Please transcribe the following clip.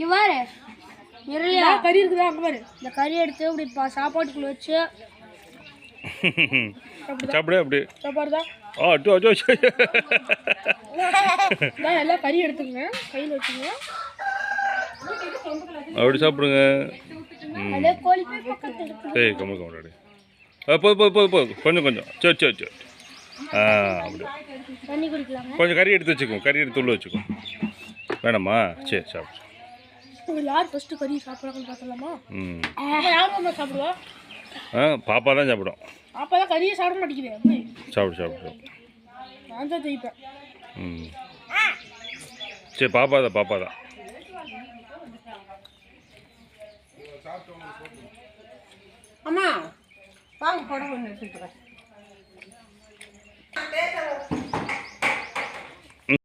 இங்கே பாரு நிறையா கறி இருக்குதா அங்கே பாரு இந்த கறி எடுத்து இப்படி சாப்பாட்டுக்குள்ள வச்சு சாப்பிடு அப்படி சாப்பாடுதா எல்லாம் கறி எடுத்துங்க கையில் வச்சுங்க அப்படி சாப்பிடுங்க. ஏய் கம்மி கம்மி போது கொஞ்சம் கொஞ்சம் சரி சரி சரி அப்படி தண்ணி குடிக்கலாம். கொஞ்சம் கறி எடுத்து வச்சுக்கோ, கறி எடுத்து உள்ள வச்சுக்கோ. வேணாமா? சரி சாப்பிடு. யார் ஃபஸ்ட்டு கறி சாப்பிட்றாங்கன்னு பார்த்துலாமா? யாரும் சாப்பிடுவா? பாப்பா தான் சாப்பிடும். பாப்பா தான் கறியை சாப்பிட மாட்டேங்குது. சாப்பிடு சாப்பிடு. நான் தான் ஜெயிப்பேன். சரி பாப்பா தான். அம்மா வாங்க படம் ஒன்று எடுத்துக்கிறேன்.